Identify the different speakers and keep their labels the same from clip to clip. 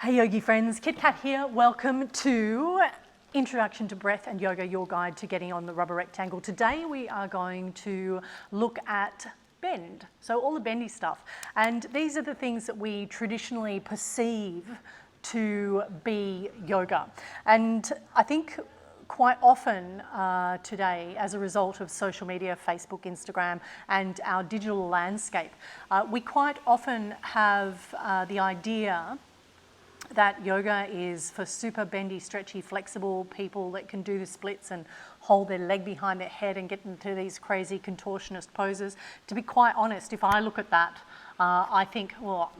Speaker 1: Hey yogi friends, Kit Kat here. Welcome to Introduction to Breath and Yoga, your guide to getting on the rubber rectangle. Today we are going to look at bend, so all the bendy stuff. And these are the things that we traditionally perceive to be yoga. And I think quite often today, as a result of social media, Facebook, Instagram, and our digital landscape, we quite often have the idea that yoga is for super bendy, stretchy, flexible people that can do the splits and hold their leg behind their head and get into these crazy contortionist poses. To be quite honest, if I look at that, I think, well,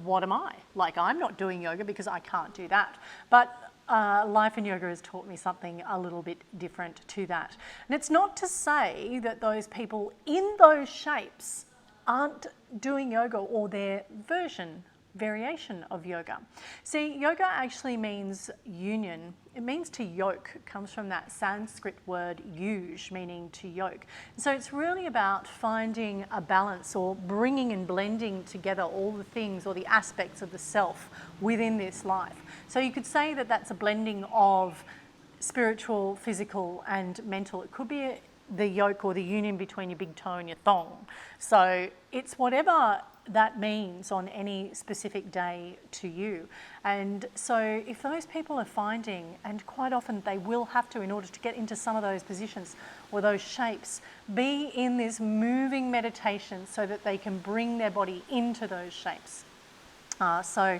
Speaker 1: what am I? Like, I'm not doing yoga because I can't do that. But life in yoga has taught me something a little bit different to that. And it's not to say that those people in those shapes aren't doing yoga or their variation of yoga. See, yoga actually means union. It means to yoke. It comes from that Sanskrit word yuj, meaning to yoke. So it's really about finding a balance or bringing and blending together all the things or the aspects of the self within this life. So you could say that that's a blending of spiritual, physical, and mental. It could be the yoke or the union between your big toe and your thong. So it's whatever that means on any specific day to you. And so if those people are finding, and quite often they will have to in order to get into some of those positions or those shapes, be in this moving meditation so that they can bring their body into those shapes. So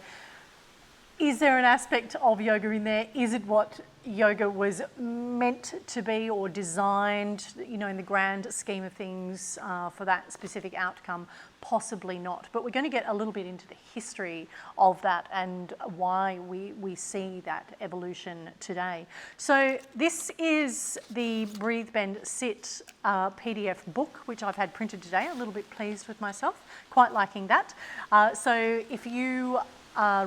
Speaker 1: is there an aspect of yoga in there? Is it what yoga was meant to be or designed, you know, in the grand scheme of things for that specific outcome? Possibly not. But we're going to get a little bit into the history of that and why we see that evolution today. So this is the Breathe, Bend, Sit PDF book, which I've had printed today. A little bit pleased with myself, quite liking that. So if you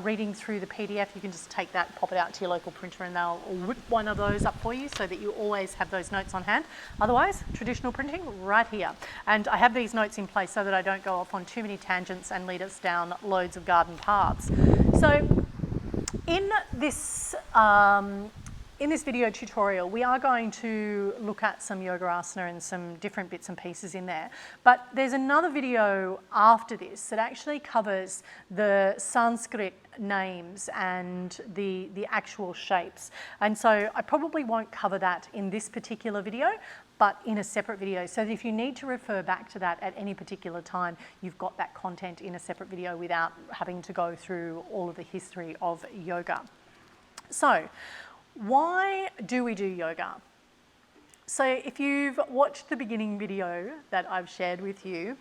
Speaker 1: reading through the PDF, you can just take that, pop it out to your local printer and they'll whip one of those up for you so that you always have those notes on hand. Otherwise, traditional printing right here. And I have these notes in place so that I don't go off on too many tangents and lead us down loads of garden paths. So in this video tutorial, we are going to look at some yoga asana and some different bits and pieces in there. But there's another video after this that actually covers the Sanskrit names and the actual shapes. And so I probably won't cover that in this particular video, but in a separate video. So that if you need to refer back to that at any particular time, you've got that content in a separate video without having to go through all of the history of yoga. So, why do we do yoga? So if you've watched the beginning video that I've shared with you,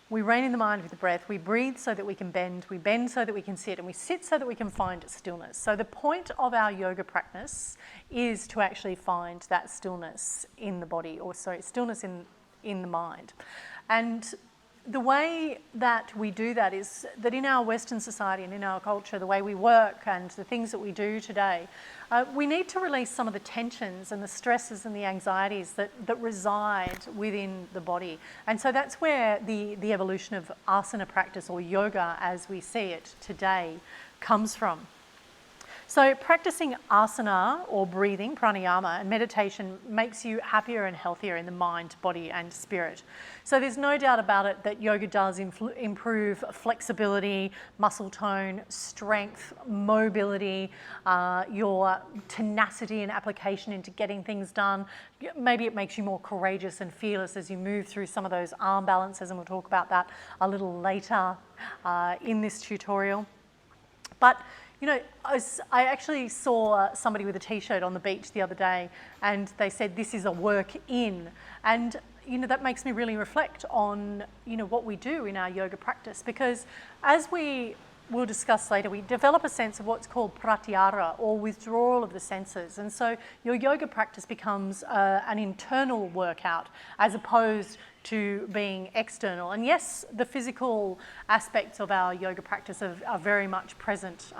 Speaker 1: we rein in the mind with the breath, we breathe so that we can bend, we bend so that we can sit, and we sit so that we can find stillness. So the point of our yoga practice is to actually find that stillness in the body, or sorry, stillness in the mind. And the way that we do that is that in our Western society and in our culture, the way we work and the things that we do today, we need to release some of the tensions and the stresses and the anxieties that reside within the body. And so that's where the evolution of asana practice or yoga as we see it today comes from. So practicing asana or breathing, pranayama, and meditation makes you happier and healthier in the mind, body, and spirit. So there's no doubt about it that yoga does improve flexibility, muscle tone, strength, mobility, your tenacity and application into getting things done. Maybe it makes you more courageous and fearless as you move through some of those arm balances, and we'll talk about that a little later in this tutorial. But you know, I actually saw somebody with a t-shirt on the beach the other day and they said this is a work in. And, you know, that makes me really reflect on, you know, what we do in our yoga practice, because as we will discuss later, we develop a sense of what's called pratyahara, or withdrawal of the senses. And so your yoga practice becomes an internal workout as opposed to being external. And yes, the physical aspects of our yoga practice are very much present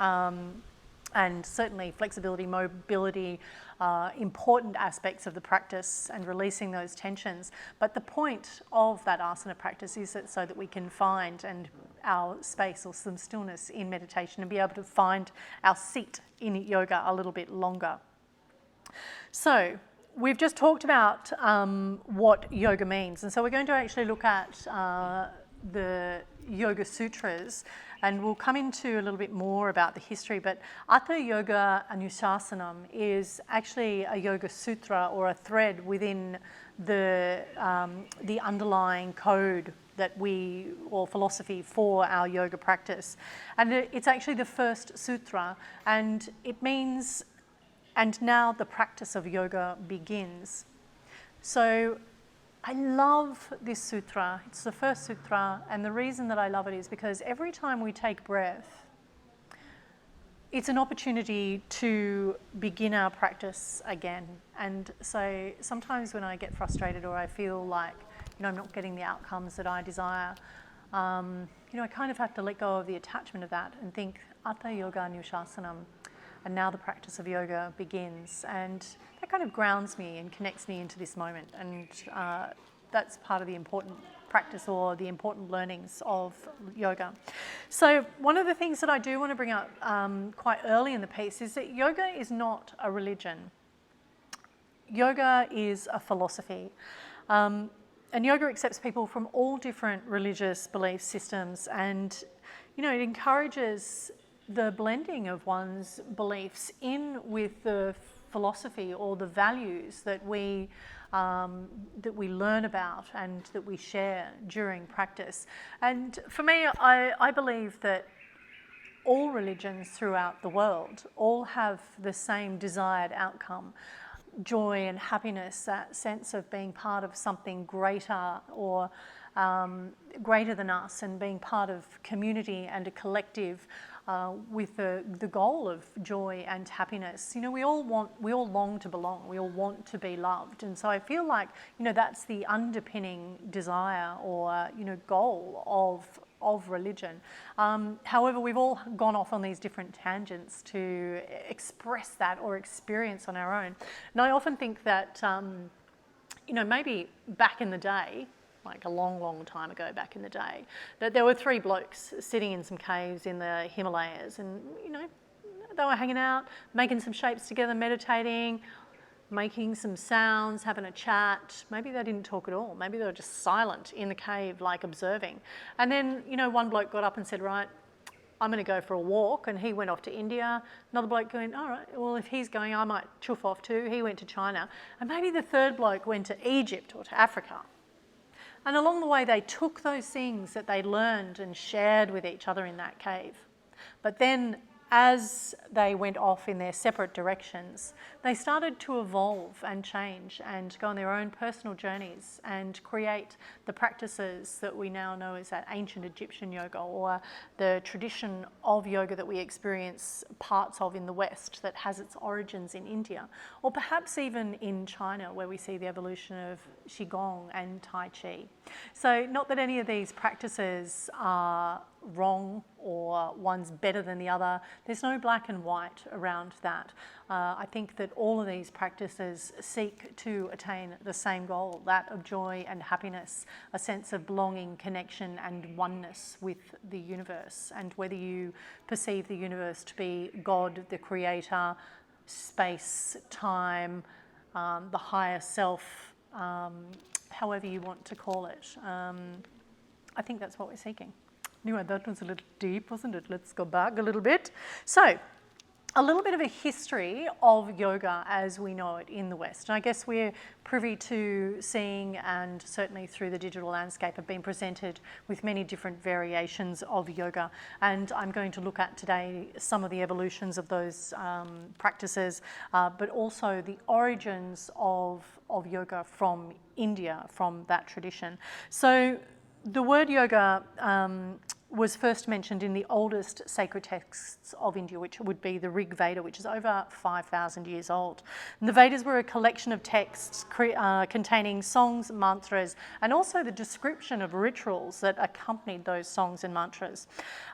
Speaker 1: and certainly flexibility, mobility, important aspects of the practice and releasing those tensions. But the point of that asana practice is that so that we can find our space or some stillness in meditation and be able to find our seat in yoga a little bit longer. So we've just talked about what yoga means, and so we're going to actually look at the Yoga Sutras, and we'll come into a little bit more about the history, but Atha Yoga Anushasanam is actually a yoga sutra or a thread within the underlying code or philosophy for our yoga practice. And it's actually the first sutra, and it means, and now the practice of yoga begins. So I love this sutra. It's the first sutra, and the reason that I love it is because every time we take breath, it's an opportunity to begin our practice again. And so sometimes when I get frustrated or I feel like, I'm not getting the outcomes that I desire, I kind of have to let go of the attachment of that and think, Atha Yoga Anushasanam, and now the practice of yoga begins. And that kind of grounds me and connects me into this moment. And that's part of the important practice or the important learnings of yoga. So one of the things that I do want to bring up quite early in the piece is that yoga is not a religion. Yoga is a philosophy. And yoga accepts people from all different religious belief systems, and it encourages the blending of one's beliefs in with the philosophy or the values that we learn about and that we share during practice. And for me, I believe that all religions throughout the world all have the same desired outcome: joy and happiness, that sense of being part of something greater or greater than us, and being part of community and a collective with the goal of joy and happiness. We all long to belong. We all want to be loved, and so I feel like that's the underpinning desire or goal of religion. However, we've all gone off on these different tangents to express that or experience on our own. And I often think that maybe back in the day, like a long, long time ago back in the day, that there were three blokes sitting in some caves in the Himalayas, and they were hanging out, making some shapes together, meditating, making some sounds, having a chat. Maybe they didn't talk at all. Maybe they were just silent in the cave, like observing. And then, one bloke got up and said, right, I'm going to go for a walk, and he went off to India. Another bloke going, all right, well, if he's going, I might chuff off too. He went to China. And maybe the third bloke went to Egypt or to Africa. And along the way, they took those things that they learned and shared with each other in that cave. But then, as they went off in their separate directions, they started to evolve and change and go on their own personal journeys and create the practices that we now know as that ancient Egyptian yoga, or the tradition of yoga that we experience parts of in the West that has its origins in India, or perhaps even in China, where we see the evolution of Qigong and Tai Chi. So not that any of these practices are wrong or one's better than the other. There's no black and white around that. I think that all of these practices seek to attain the same goal, that of joy and happiness, a sense of belonging, connection and oneness with the universe. And whether you perceive the universe to be God, the creator, space, time, the higher self, however you want to call it, I think that's what we're seeking. Anyway, that was a little deep, wasn't it? Let's go back a little bit. So, a little bit of a history of yoga as we know it in the West. And I guess we're privy to seeing, and certainly through the digital landscape, have been presented with many different variations of yoga. And I'm going to look at today some of the evolutions of those practices, but also the origins of yoga from India, from that tradition. So, the word yoga was first mentioned in the oldest sacred texts of India, which would be the Rig Veda, which is over 5,000 years old. And the Vedas were a collection of texts containing songs, mantras, and also the description of rituals that accompanied those songs and mantras.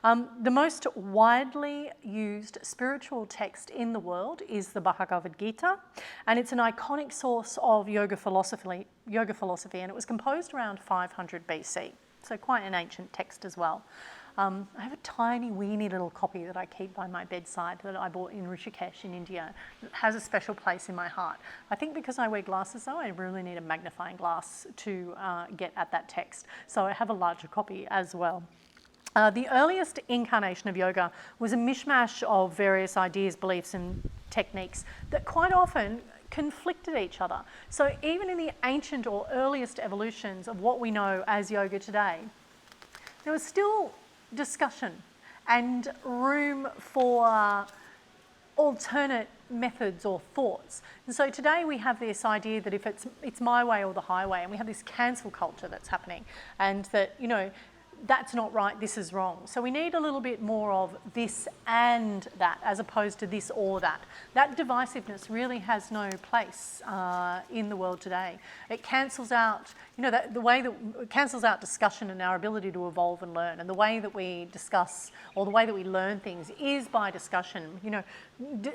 Speaker 1: The most widely used spiritual text in the world is the Bhagavad Gita, and it's an iconic source of yoga philosophy, and it was composed around 500 BC. So quite an ancient text as well. I have a tiny, weeny little copy that I keep by my bedside that I bought in Rishikesh in India. It has a special place in my heart. I think because I wear glasses though, I really need a magnifying glass to get at that text. So I have a larger copy as well. The earliest incarnation of yoga was a mishmash of various ideas, beliefs and techniques that quite often conflicted each other. So even in the ancient or earliest evolutions of what we know as yoga today, there was still discussion and room for alternate methods or thoughts. And so today we have this idea that if it's my way or the highway, and we have this cancel culture that's happening, and that, you know, that's not right, this is wrong. So we need a little bit more of this and that, as opposed to this or that. That divisiveness really has no place in the world today. It cancels out, you know, the way that it cancels out discussion and our ability to evolve and learn. And the way that we discuss, or the way that we learn things, is by discussion. You know,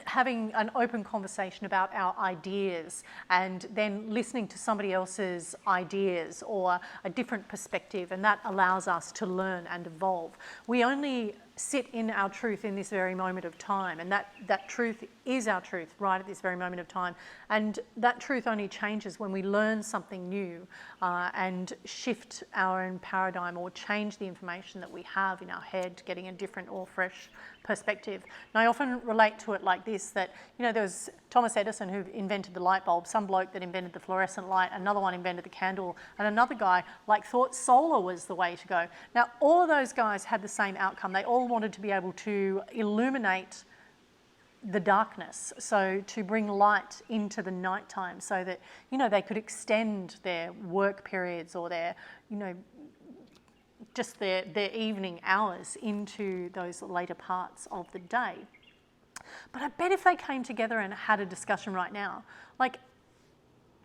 Speaker 1: having an open conversation about our ideas, and then listening to somebody else's ideas or a different perspective, and that allows us to learn and evolve. We only sit in our truth in this very moment of time, and that truth is our truth right at this very moment of time. And that truth only changes when we learn something new and shift our own paradigm, or change the information that we have in our head, getting a different or fresh perspective. And I often relate to it like this, that, you know, there was Thomas Edison who invented the light bulb, some bloke that invented the fluorescent light, another one invented the candle, and another guy thought solar was the way to go. Now, all of those guys had the same outcome. They all wanted to be able to illuminate the darkness, so to bring light into the nighttime, so that, you know, they could extend their work periods, or their, you know, just their evening hours into those later parts of the day. But I bet if they came together and had a discussion right now, like,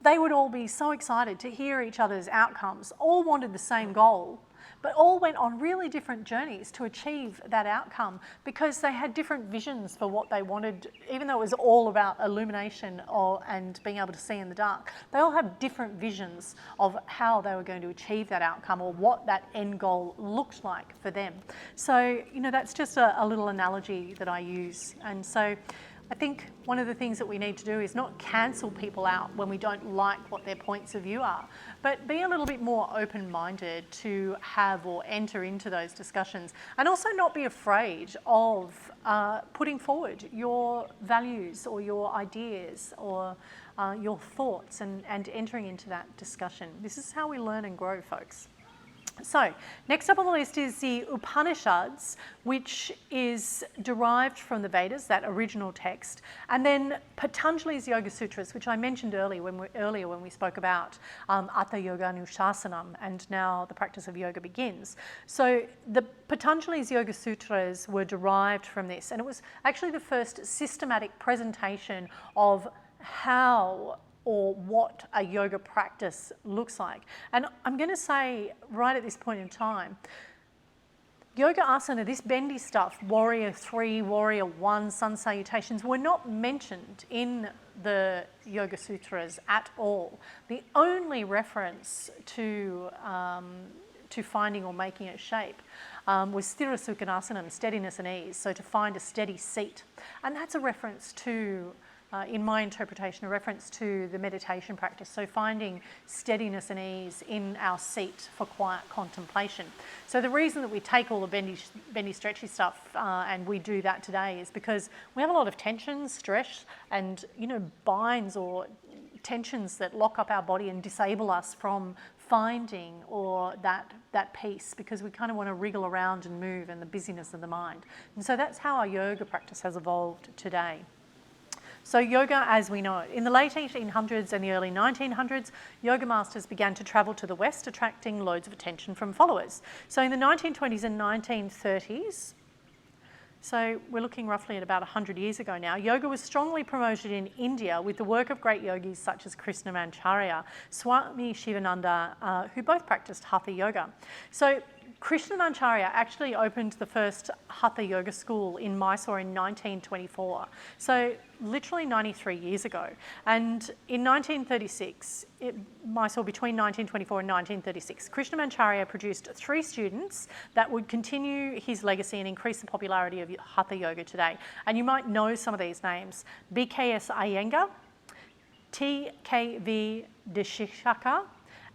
Speaker 1: they would all be so excited to hear each other's outcomes, all wanted the same goal, but all went on really different journeys to achieve that outcome, because they had different visions for what they wanted. Even though it was all about illumination and being able to see in the dark, they all have different visions of how they were going to achieve that outcome, or what that end goal looked like for them. So, you know, that's just a little analogy that I use. And so I think one of the things that we need to do is not cancel people out when we don't like what their points of view are, but be a little bit more open-minded to have or enter into those discussions, and also not be afraid of putting forward your values or your ideas or your thoughts, and entering into that discussion. This is how we learn and grow, folks. So, next up on the list is the Upanishads, which is derived from the Vedas, that original text, and then Patanjali's Yoga Sutras, which I mentioned earlier when we spoke about Atha Yoga Anushasanam, and now the practice of yoga begins. So the Patanjali's Yoga Sutras were derived from this, and it was actually the first systematic presentation of how or what a yoga practice looks like. And I'm going to say right at this point in time, yoga asana, this bendy stuff, warrior 3, warrior 1, sun salutations, were not mentioned in the Yoga Sutras at all. The only reference to finding or making a shape was sthira sukhanasanam, steadiness and ease, so to find a steady seat. And that's a reference to, in my interpretation, a reference to the meditation practice, so finding steadiness and ease in our seat for quiet contemplation. So the reason that we take all the bendy stretchy stuff and we do that today is because we have a lot of tension, stress, and, you know, binds or tensions that lock up our body and disable us from finding or that peace, because we kind of want to wriggle around and move in the busyness of the mind. And so that's how our yoga practice has evolved today. So yoga as we know it. In the late 1800s and the early 1900s, yoga masters began to travel to the West, attracting loads of attention from followers. So in the 1920s and 1930s, so we're looking roughly at about 100 years ago now, yoga was strongly promoted in India with the work of great yogis such as Krishnamacharya, Swami Shivananda, who both practiced Hatha yoga. So Krishnamacharya actually opened the first Hatha yoga school in Mysore in 1924, so literally 93 years ago. And in 1936, Mysore between 1924 and 1936, Krishnamacharya produced 3 students that would continue his legacy and increase the popularity of Hatha yoga today. And you might know some of these names: BKS Iyengar, TKV Deshishaka,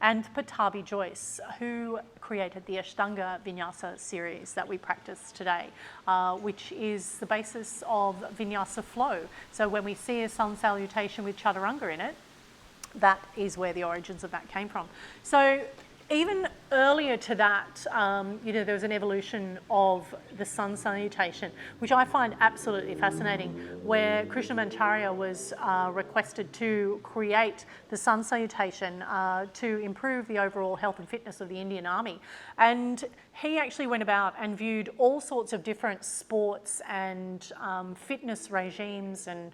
Speaker 1: and Patabi Joyce, who created the Ashtanga vinyasa series that we practice today, which is the basis of vinyasa flow. So when we see a sun salutation with chaturanga in it, that is where the origins of that came from. So even earlier to that, there was an evolution of the sun salutation, which I find absolutely fascinating, where Krishnamacharya was requested to create the sun salutation to improve the overall health and fitness of the Indian Army. And he actually went about and viewed all sorts of different sports and fitness regimes and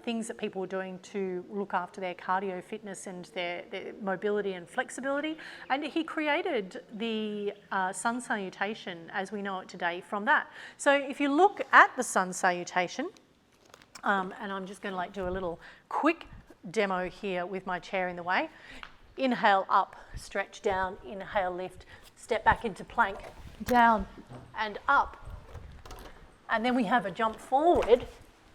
Speaker 1: things that people were doing to look after their cardio fitness and their mobility and flexibility. And he created the sun salutation as we know it today from that. So if you look at the sun salutation, and I'm just going to do a little quick demo here with my chair in the way. Inhale up, stretch down, inhale lift, step back into plank, down and up. And then we have a jump forward.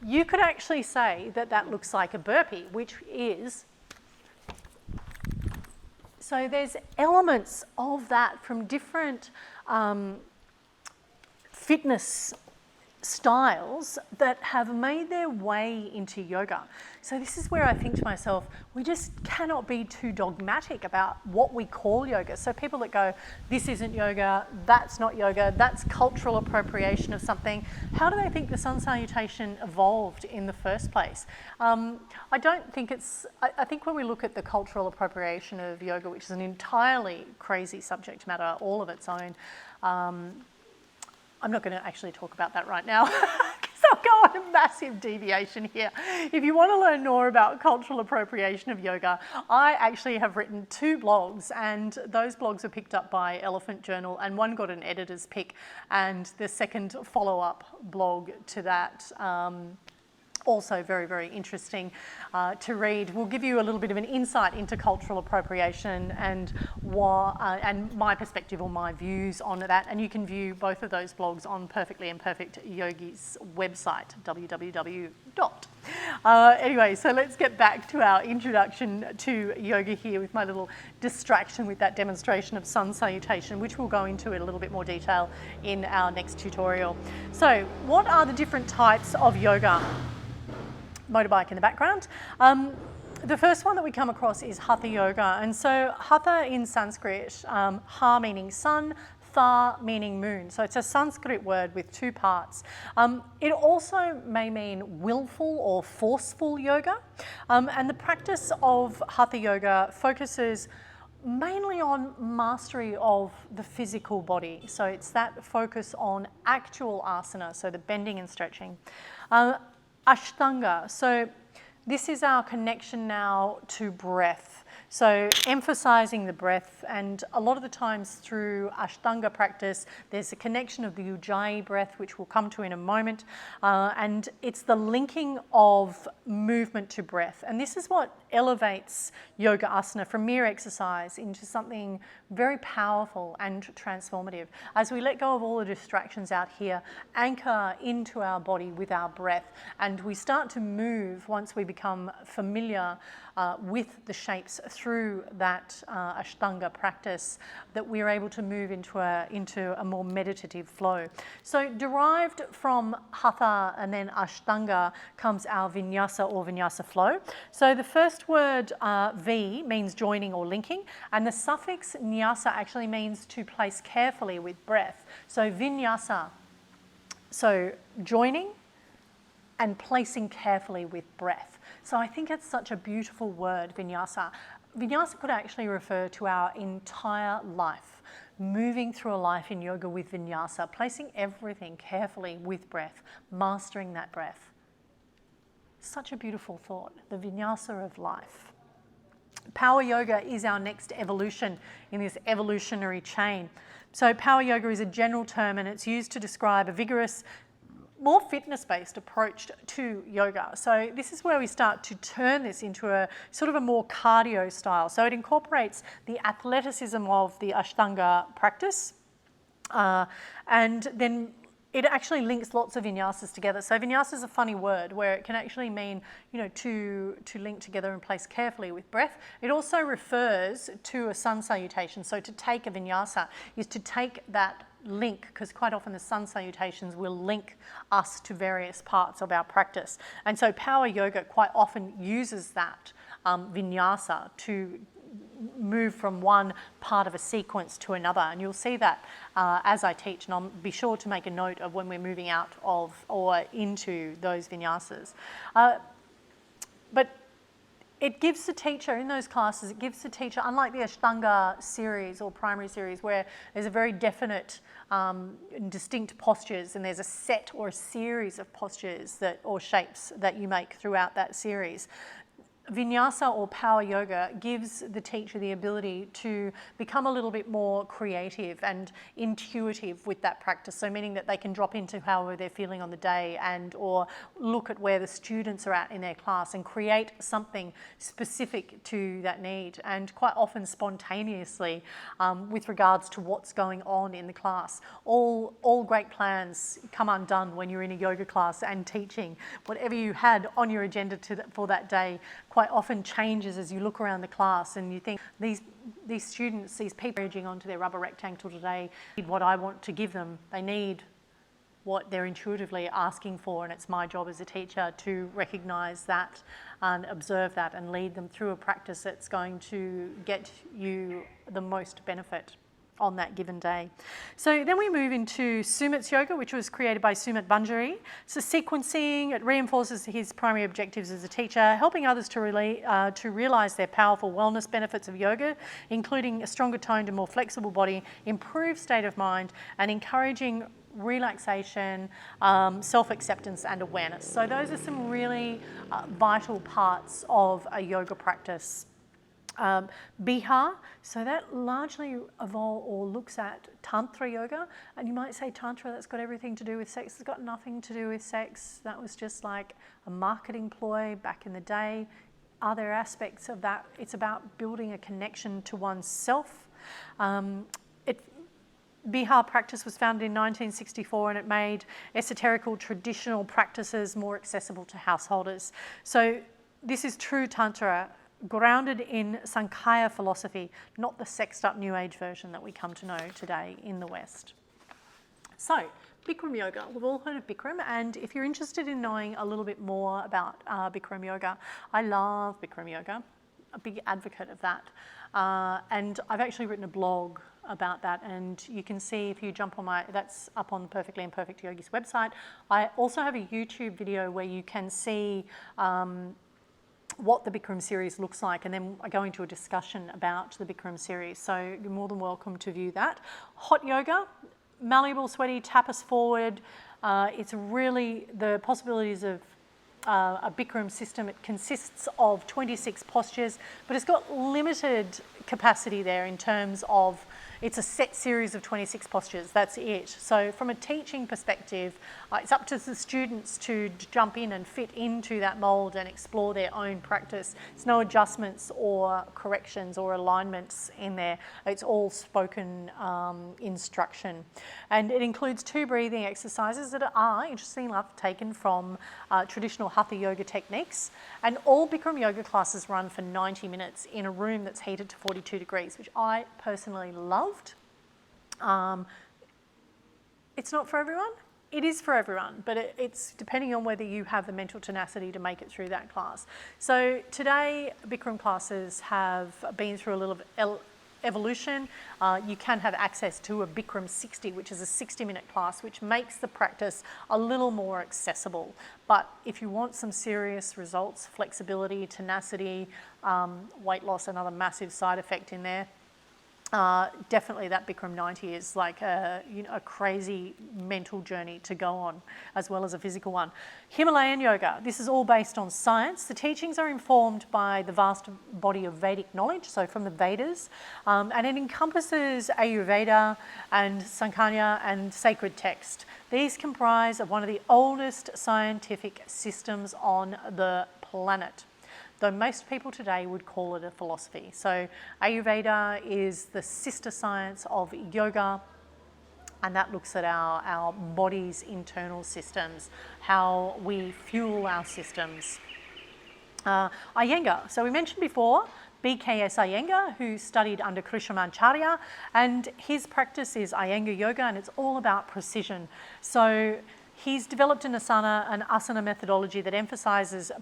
Speaker 1: You could actually say that that looks like a burpee, which is, so there's elements of that from different fitness styles that have made their way into yoga. So this is where I think to myself, we just cannot be too dogmatic about what we call yoga. So people that go, this isn't yoga, that's not yoga, that's cultural appropriation of something. How do they think the sun salutation evolved in the first place? I don't think it's, I think when we look at the cultural appropriation of yoga, which is an entirely crazy subject matter all of its own, I'm not going to actually talk about that right now because I'll go on a massive deviation here. If you want to learn more about cultural appropriation of yoga, I actually have written 2 blogs, and those blogs are picked up by Elephant Journal, and one got an editor's pick, and the second follow-up blog to that also very, very interesting to read. We'll give you a little bit of an insight into cultural appropriation and my perspective or my views on that. And you can view both of those blogs on Perfectly Imperfect Yogis website, www. Anyway, so let's get back to our introduction to yoga here with my little distraction with that demonstration of sun salutation, which we'll go into in a little bit more detail in our next tutorial. So what are the different types of yoga? Motorbike in the background. The first one that we come across is Hatha yoga. And so Hatha in Sanskrit, Ha meaning sun, Tha meaning moon. So it's a Sanskrit word with 2 parts. It also may mean willful or forceful yoga. And the practice of Hatha yoga focuses mainly on mastery of the physical body. So it's that focus on actual asana, so the bending and stretching. Ashtanga, so this is our connection now to breath. So emphasizing the breath, and a lot of the times through Ashtanga practice, there's a connection of the Ujjayi breath, which we'll come to in a moment, and it's the linking of movement to breath. And this is what elevates yoga asana from mere exercise into something very powerful and transformative. As we let go of all the distractions out here, anchor into our body with our breath, and we start to move once we become familiar with the shapes through that Ashtanga practice, that we're able to move into a more meditative flow. So derived from Hatha and then Ashtanga comes our vinyasa or vinyasa flow. So the first word V means joining or linking, and the suffix nyasa actually means to place carefully with breath. So vinyasa, so joining and placing carefully with breath. So I think it's such a beautiful word, vinyasa. Vinyasa could actually refer to our entire life, moving through a life in yoga with vinyasa, placing everything carefully with breath, mastering that breath. Such a beautiful thought, the vinyasa of life. Power yoga is our next evolution in this evolutionary chain. So power yoga is a general term and it's used to describe a vigorous, more fitness-based approach to yoga. So this is where we start to turn this into a sort of a more cardio style. So it incorporates the athleticism of the Ashtanga practice, and then it actually links lots of vinyasas together. So vinyasa is a funny word where it can actually mean, to link together and place carefully with breath. It also refers to a sun salutation. So to take a vinyasa is to take that link, because quite often the sun salutations will link us to various parts of our practice. And so power yoga quite often uses that vinyasa to move from one part of a sequence to another, and you'll see that as I teach, and I'll be sure to make a note of when we're moving out of or into those vinyasas. But it gives the teacher, in those classes, it gives the teacher, unlike the Ashtanga series or primary series where there's a very definite distinct postures and there's a set or a series of postures or shapes that you make throughout that series. Vinyasa or power yoga gives the teacher the ability to become a little bit more creative and intuitive with that practice. So meaning that they can drop into however they're feeling on the day or look at where the students are at in their class and create something specific to that need, and quite often spontaneously with regards to what's going on in the class. All great plans come undone when you're in a yoga class and teaching. Whatever you had on your agenda for that day quite often changes as you look around the class and you think, these students, these people urging onto their rubber rectangle today need what I want to give them. They need what they're intuitively asking for, and it's my job as a teacher to recognise that and observe that and lead them through a practice that's going to get you the most benefit on that given day. So then we move into Sumit's yoga, which was created by Sumit Banjari. So sequencing, it reinforces his primary objectives as a teacher, helping others to realise their powerful wellness benefits of yoga, including a stronger toned and more flexible body, improved state of mind, and encouraging relaxation, self-acceptance and awareness. So those are some really vital parts of a yoga practice. Bihar, so that largely evolves or looks at Tantra yoga, and you might say Tantra, that's got everything to do with sex. It's got nothing to do with sex. That was just like a marketing ploy back in the day. Are there aspects of that? It's about building a connection to oneself. Bihar practice was founded in 1964 and it made esoterical traditional practices more accessible to householders. So this is true Tantra, grounded in Sankhya philosophy, not the sexed up New Age version that we come to know today in the West. So, Bikram yoga. We've all heard of Bikram, and if you're interested in knowing a little bit more about Bikram yoga, I love Bikram yoga, a big advocate of that. And I've actually written a blog about that, and you can see if you jump on that's up on the Perfectly Imperfect Yogis website. I also have a YouTube video where you can see what the Bikram series looks like, and then I go into a discussion about the Bikram series. So you're more than welcome to view that. Hot yoga, malleable, sweaty, tap us forward. It's really the possibilities of a Bikram system. It consists of 26 postures, but it's got limited capacity there in terms of it's a set series of 26 postures, that's it. So from a teaching perspective, it's up to the students to jump in and fit into that mould and explore their own practice. There's no adjustments or corrections or alignments in there. It's all spoken instruction. And it includes 2 breathing exercises that are, interestingly enough, taken from traditional Hatha yoga techniques. And all Bikram yoga classes run for 90 minutes in a room that's heated to 42 degrees, which I personally loved. It's not for everyone. It is for everyone, but it's depending on whether you have the mental tenacity to make it through that class. So today, Bikram classes have been through a little evolution, you can have access to a Bikram 60, which is a 60-minute class, which makes the practice a little more accessible. But if you want some serious results, flexibility, tenacity, weight loss, another massive side effect in there, definitely that Bikram 90 is like a crazy mental journey to go on, as well as a physical one. Himalayan yoga, this is all based on science. The teachings are informed by the vast body of Vedic knowledge, so from the Vedas, and it encompasses Ayurveda and Sankanya and sacred text. These comprise of one of the oldest scientific systems on the planet, though most people today would call it a philosophy. So Ayurveda is the sister science of yoga, and that looks at our body's internal systems, how we fuel our systems. Iyengar, so we mentioned before, BKS Iyengar, who studied under Krishnamacharya, and his practice is Iyengar yoga, and it's all about precision. So he's developed an asana methodology that emphasizes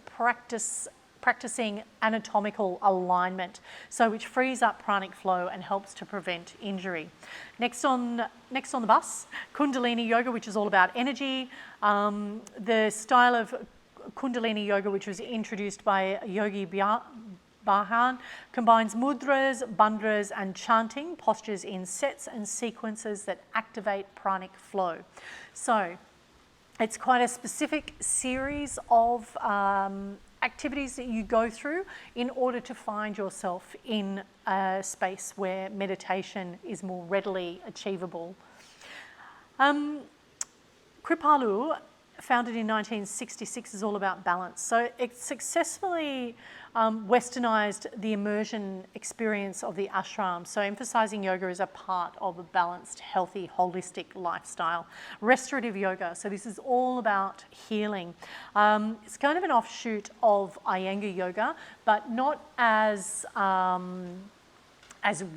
Speaker 1: practicing anatomical alignment, so which frees up pranic flow and helps to prevent injury. Next on the bus, Kundalini yoga, which is all about energy. The style of Kundalini yoga, which was introduced by Yogi Bhajan, combines mudras, bandhas, and chanting postures in sets and sequences that activate pranic flow. So it's quite a specific series of activities that you go through in order to find yourself in a space where meditation is more readily achievable. Kripalu, founded in 1966, is all about balance. So it successfully westernized the immersion experience of the ashram, so emphasizing yoga as a part of a balanced, healthy, holistic lifestyle. Restorative yoga, so this is all about healing. It's kind of an offshoot of Iyengar yoga, but not as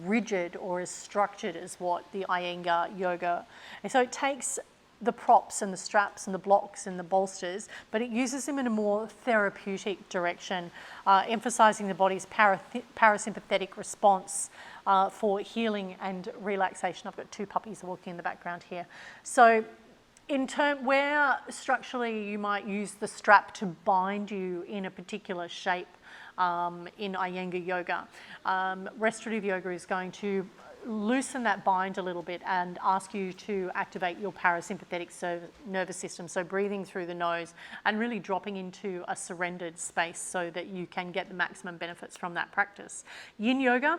Speaker 1: rigid or as structured as what the Iyengar yoga. And so it takes the props and the straps and the blocks and the bolsters, but it uses them in a more therapeutic direction, emphasizing the body's parasympathetic response for healing and relaxation. I've got two puppies walking in the background here. So where structurally you might use the strap to bind you in a particular shape in Iyengar yoga, restorative yoga is going to loosen that bind a little bit and ask you to activate your parasympathetic nervous system, so breathing through the nose and really dropping into a surrendered space so that you can get the maximum benefits from that practice. Yin yoga,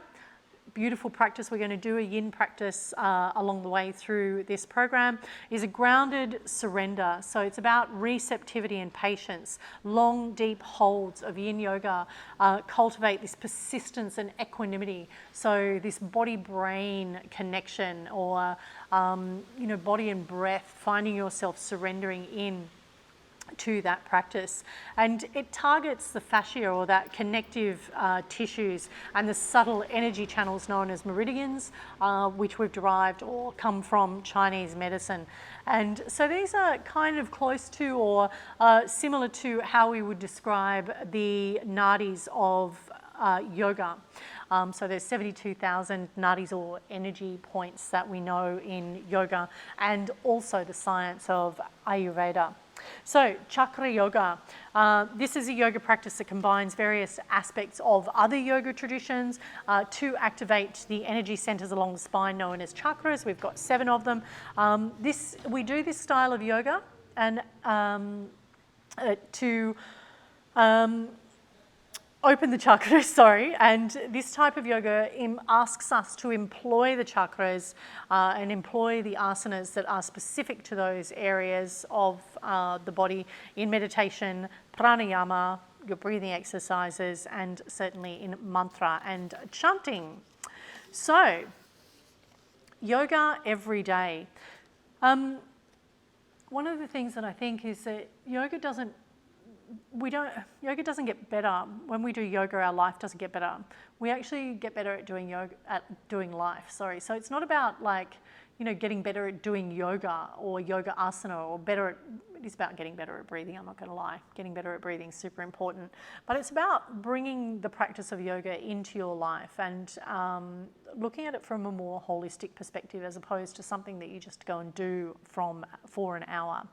Speaker 1: beautiful practice. We're going to do a yin practice along the way through this program, is a grounded surrender. So it's about receptivity and patience. Long, deep holds of yin yoga cultivate this persistence and equanimity. So this body-brain connection, or body and breath, finding yourself surrendering in to that practice. And it targets the fascia, or that connective tissues, and the subtle energy channels known as meridians, which we've derived or come from Chinese medicine. And so these are kind of close to or similar to how we would describe the nadis of yoga. So there's 72,000 nadis, or energy points, that we know in yoga, and also the science of Ayurveda. So chakra yoga, this is a yoga practice that combines various aspects of other yoga traditions to activate the energy centers along the spine, known as chakras. We've got 7 of them. We do this style of yoga and to open the chakras, and this type of yoga asks us to employ the chakras and employ the asanas that are specific to those areas of the body in meditation, pranayama, your breathing exercises, and certainly in mantra and chanting. So, yoga every day. One of the things that I think is that yoga doesn't get better. When we do yoga, our life doesn't get better. We actually get better at doing life. So it's not about getting better at doing yoga or yoga asana, or it is about getting better at breathing, I'm not going to lie. Getting better at breathing is super important. But it's about bringing the practice of yoga into your life and looking at it from a more holistic perspective, as opposed to something that you just go and do for an hour.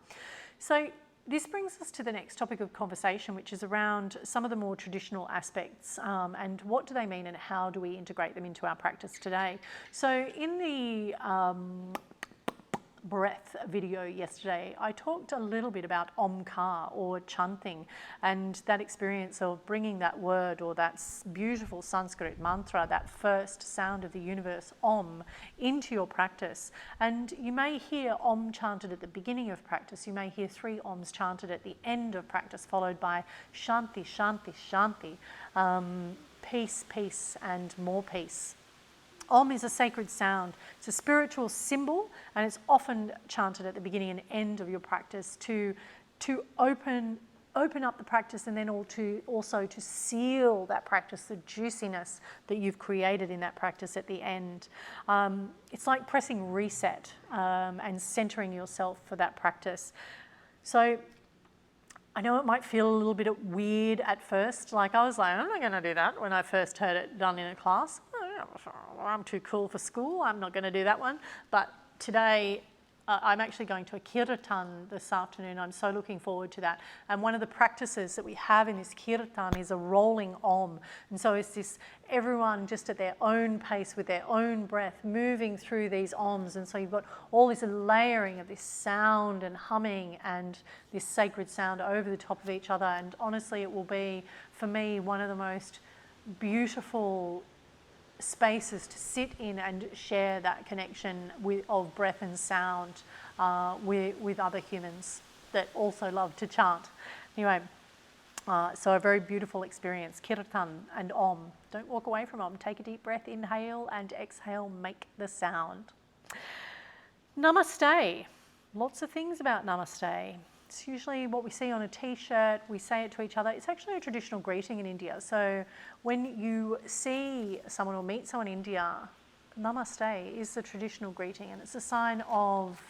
Speaker 1: So this brings us to the next topic of conversation, which is around some of the more traditional aspects and what do they mean and how do we integrate them into our practice today. So in the breath video yesterday, I talked a little bit about Omkar, or chanting, and that experience of bringing that word, or that beautiful Sanskrit mantra, that first sound of the universe, Om, into your practice. And you may hear Om chanted at the beginning of practice. You may hear 3 Oms chanted at the end of practice, followed by Shanti, Shanti, Shanti, peace, peace, and more peace. Om is a sacred sound. It's a spiritual symbol, and it's often chanted at the beginning and end of your practice to open up the practice, and then also to seal that practice, the juiciness that you've created in that practice at the end. It's like pressing reset and centering yourself for that practice. So I know it might feel a little bit weird at first. Like, I was like, I'm not going to do that when I first heard it done in a class. I'm too cool for school, I'm not going to do that one. But today, I'm actually going to a kirtan this afternoon. I'm so looking forward to that. And one of the practices that we have in this kirtan is a rolling Om. And so it's this, everyone just at their own pace with their own breath, moving through these Oms. And so you've got all this layering of this sound and humming and this sacred sound over the top of each other. And honestly, it will be, for me, one of the most beautiful spaces to sit in and share that connection of breath and sound with other humans that also love to chant. Anyway, so a very beautiful experience. Kirtan and Om. Don't walk away from Om. Take a deep breath, inhale and exhale, make the sound. Namaste. Lots of things about Namaste. It's usually what we see on a t-shirt, we say it to each other. It's actually a traditional greeting in India. So when you see someone or meet someone in India, Namaste is the traditional greeting, and it's a sign of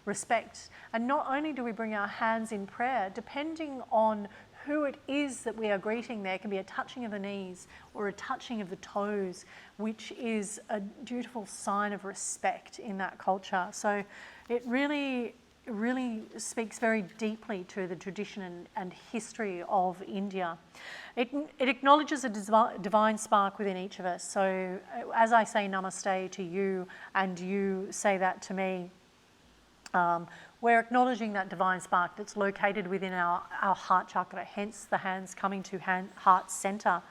Speaker 1: respect. And not only do we bring our hands in prayer, depending on who it is that we are greeting, there can be a touching of the knees or a touching of the toes, which is a beautiful sign of respect in that culture. So it really speaks very deeply to the tradition and history of India. It acknowledges a divine spark within each of us. So as I say namaste to you and you say that to me, we're acknowledging that divine spark that's located within our heart chakra, hence the hands coming to heart center.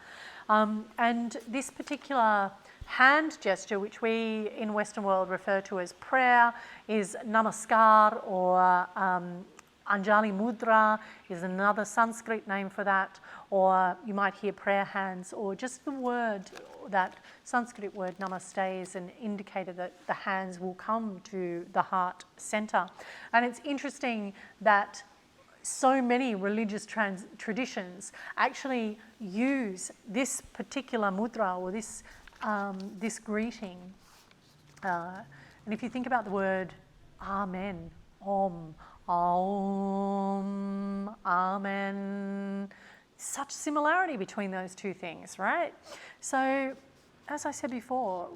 Speaker 1: And this particular hand gesture, which we in Western world refer to as prayer, is namaskar, or Anjali mudra is another Sanskrit name for that, or you might hear prayer hands, or just the word, that Sanskrit word namaste is an indicator that the hands will come to the heart center. And it's interesting that so many religious traditions actually use this particular mudra, or this greeting. And if you think about the word Amen, Om, Om, Amen, such similarity between those two things, right? So, as I said before,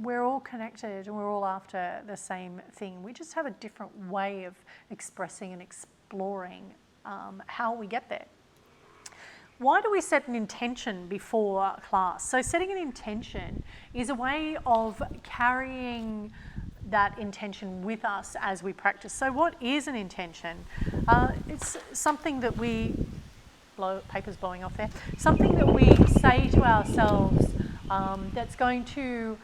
Speaker 1: we're all connected and we're all after the same thing. We just have a different way of expressing and exploring how we get there. Why do we set an intention before class? So setting an intention is a way of carrying that intention with us as we practice. So what is an intention? It's something that we, paper's blowing off there, something that we say to ourselves that's going to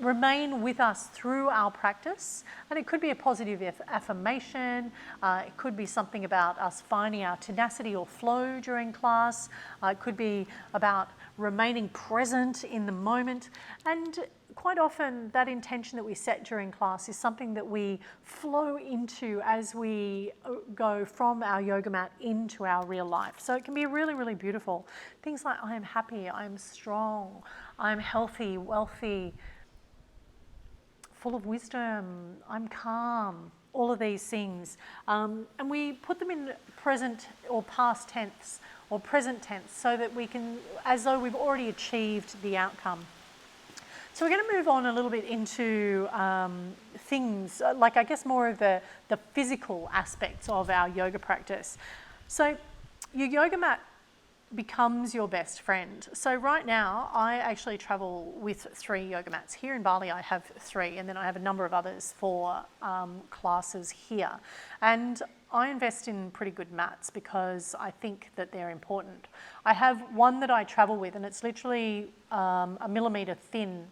Speaker 1: remain with us through our practice. And it could be a positive affirmation, it could be something about us finding our tenacity or flow during class, it could be about remaining present in the moment. And quite often that intention that we set during class is something that we flow into as we go from our yoga mat into our real life. So it can be really, really beautiful. Things like, I am happy, I am strong, I am healthy, wealthy, full of wisdom, I'm calm, all of these things. And we put them in present or past tense or present tense so that we can, as though we've already achieved the outcome. So we're going to move on a little bit into things, like I guess more of the physical aspects of our yoga practice. So your yoga mat becomes your best friend. So right now, I actually travel with 3 yoga mats. Here in Bali, I have 3, and then I have a number of others for classes here. And I invest in pretty good mats because I think that they're important. I have one that I travel with, and it's literally a millimetre thin,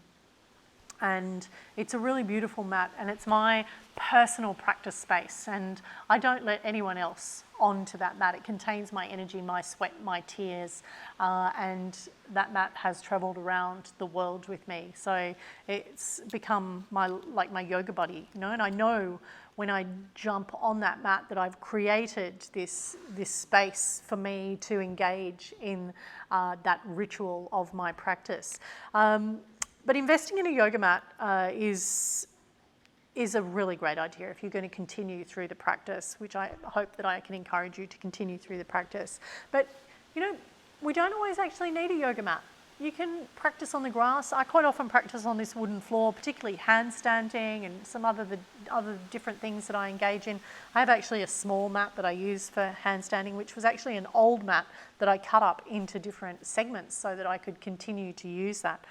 Speaker 1: and it's a really beautiful mat, and it's my personal practice space, and I don't let anyone else onto that mat. It contains my energy, my sweat, my tears, and that mat has travelled around the world with me. So it's become my yoga buddy, you know. And I know when I jump on that mat that I've created this space for me to engage in that ritual of my practice. But investing in a yoga mat is a really great idea if you're going to continue through the practice, which I hope that I can encourage you to continue through the practice. But, you know, we don't always actually need a yoga mat. You can practice on the grass. I quite often practice on this wooden floor, particularly handstanding and some other different things that I engage in. I have actually a small mat that I use for handstanding, which was actually an old mat that I cut up into different segments so that I could continue to use that.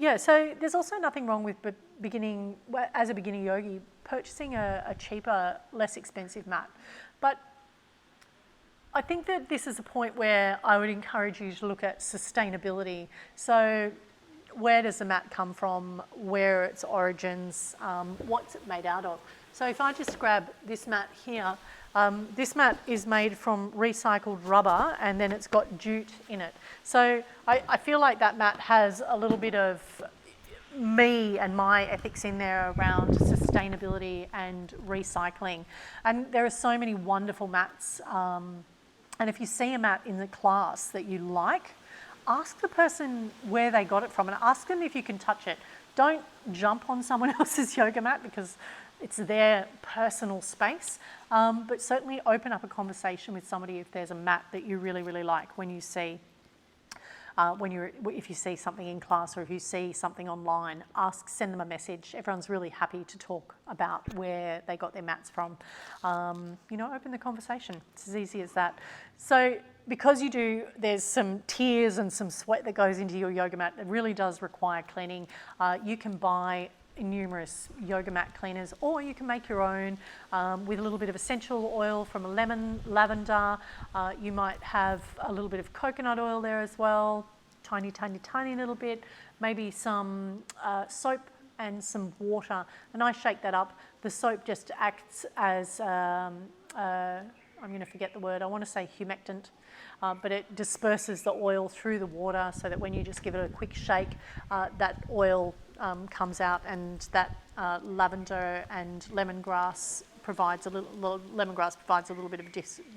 Speaker 1: Yeah, so there's also nothing wrong with as a beginner yogi, purchasing a cheaper, less expensive mat. But I think that this is a point where I would encourage you to look at sustainability. So where does the mat come from? Where are its origins? What's it made out of? So if I just grab this mat here, this mat is made from recycled rubber, and then it's got jute in it. So I feel like that mat has a little bit of me and my ethics in there around sustainability and recycling. And there are so many wonderful mats. And if you see a mat in the class that you like, ask the person where they got it from and ask them if you can touch it. Don't jump on someone else's yoga mat because it's their personal space, but certainly open up a conversation with somebody if there's a mat that you really, really like when you see, if you see something in class or if you see something online, send them a message. Everyone's really happy to talk about where they got their mats from. Open the conversation. It's as easy as that. So because there's some tears and some sweat that goes into your yoga mat. It really does require cleaning. You can buy numerous yoga mat cleaners, or you can make your own with a little bit of essential oil from a lavender. You might have a little bit of coconut oil there as well, tiny little bit, maybe some soap and some water, and I shake that up. The soap just acts as I'm going to forget the word, I want to say humectant, but it disperses the oil through the water so that when you just give it a quick shake, that oil comes out, and that lavender and lemongrass provides a little bit of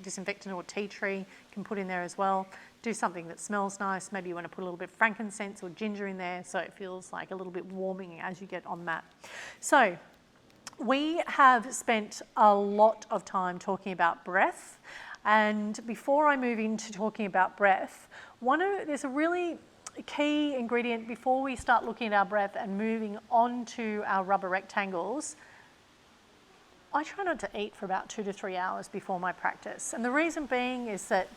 Speaker 1: disinfectant, or tea tree you can put in there as well. Do something that smells nice. Maybe you want to put a little bit of frankincense or ginger in there so it feels like a little bit warming as you get on mat. So we have spent a lot of time talking about breath, and before I move into talking about breath, there's a really key ingredient before we start looking at our breath and moving on to our rubber rectangles. I try not to eat for about 2 to 3 hours before my practice, and the reason being is that,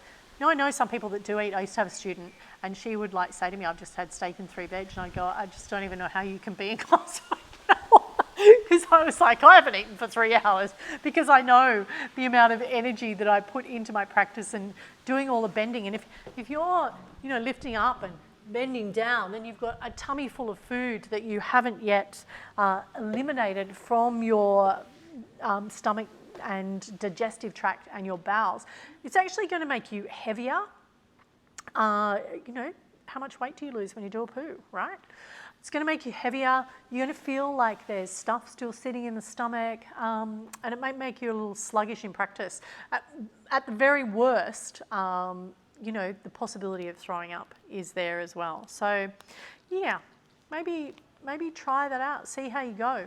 Speaker 1: I know some people that do eat. I used to have a student, and she would say to me, I've just had steak and 3 veg, and I'd go, I just don't even know how you can be in class right now. Because I was like, I haven't eaten for 3 hours, because I know the amount of energy that I put into my practice and doing all the bending. And if you're, lifting up and bending down, then you've got a tummy full of food that you haven't yet eliminated from your stomach and digestive tract and your bowels. It's actually going to make you heavier. How much weight do you lose when you do a poo, right? It's going to make you heavier. You're going to feel like there's stuff still sitting in the stomach, and it might make you a little sluggish in practice. At the very worst, the possibility of throwing up is there as well. So, yeah, maybe maybe try that out, see how you go.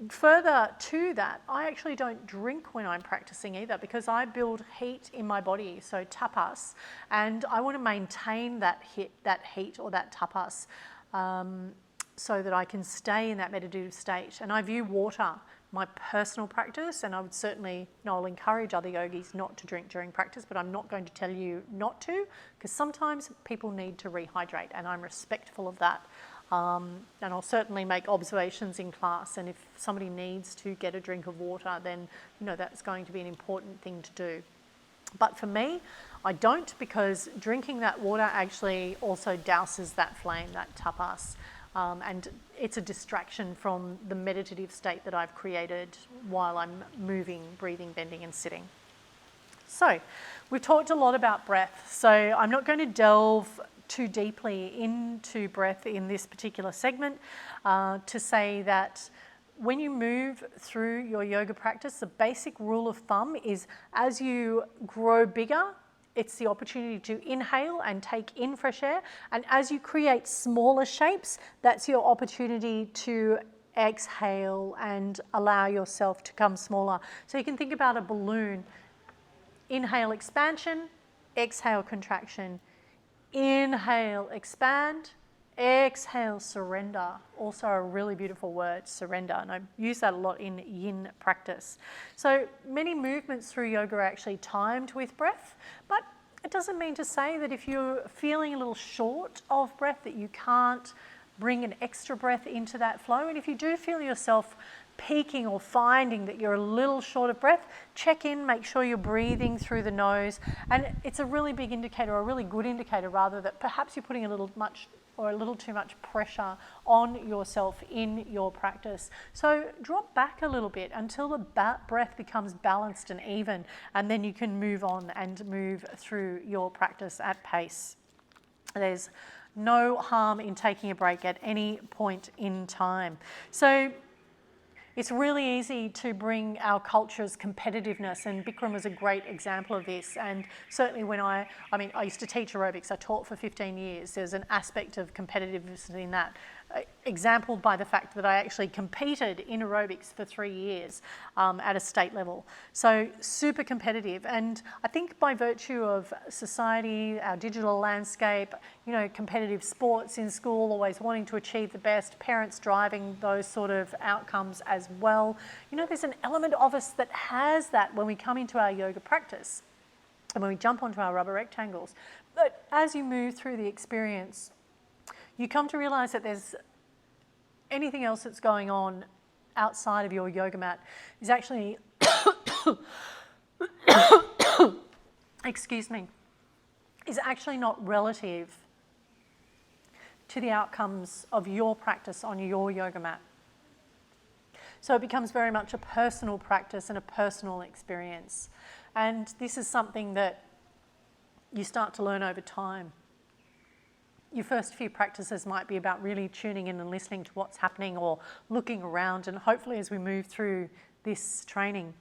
Speaker 1: Further to that, I actually don't drink when I'm practicing either, because I build heat in my body, so tapas, and I want to maintain that heat or that tapas, so that I can stay in that meditative state. And I view water my personal practice, and I would certainly, I'll encourage other yogis not to drink during practice, but I'm not going to tell you not to, because sometimes people need to rehydrate, and I'm respectful of that. And I'll certainly make observations in class, and if somebody needs to get a drink of water, then that's going to be an important thing to do. But for me, I don't, because drinking that water actually also douses that flame, that tapas. And it's a distraction from the meditative state that I've created while I'm moving, breathing, bending and sitting. So we've talked a lot about breath, so I'm not going to delve too deeply into breath in this particular segment, to say that when you move through your yoga practice, the basic rule of thumb is as you grow bigger, it's the opportunity to inhale and take in fresh air. And as you create smaller shapes, that's your opportunity to exhale and allow yourself to come smaller. So you can think about a balloon. Inhale, expansion, exhale, contraction. Inhale, expand, exhale, surrender. Also a really beautiful word, surrender, and I use that a lot in yin practice. So many movements through yoga are actually timed with breath, but it doesn't mean to say that if you're feeling a little short of breath that you can't bring an extra breath into that flow. And if you do feel yourself peaking or finding that you're a little short of breath, check in, make sure you're breathing through the nose. And it's a really big indicator, or a really good indicator rather, that perhaps you're putting a little too much pressure on yourself in your practice. So drop back a little bit until the breath becomes balanced and even, and then you can move on and move through your practice at pace. There's no harm in taking a break at any point in time. So it's really easy to bring our culture's competitiveness, and Bikram was a great example of this. And certainly when I used to teach aerobics, I taught for 15 years. There's an aspect of competitiveness in that, exampled by the fact that I actually competed in aerobics for 3 years at a state level. So super competitive. And I think by virtue of society, our digital landscape, competitive sports in school, always wanting to achieve the best, parents driving those sort of outcomes as well. There's an element of us that has that when we come into our yoga practice and when we jump onto our rubber rectangles. But as you move through the experience, you come to realize that there's anything else that's going on outside of your yoga mat is actually, is actually not relative to the outcomes of your practice on your yoga mat. So it becomes very much a personal practice and a personal experience. And this is something that you start to learn over time. Your first few practices might be about really tuning in and listening to what's happening or looking around, and hopefully as we move through this training,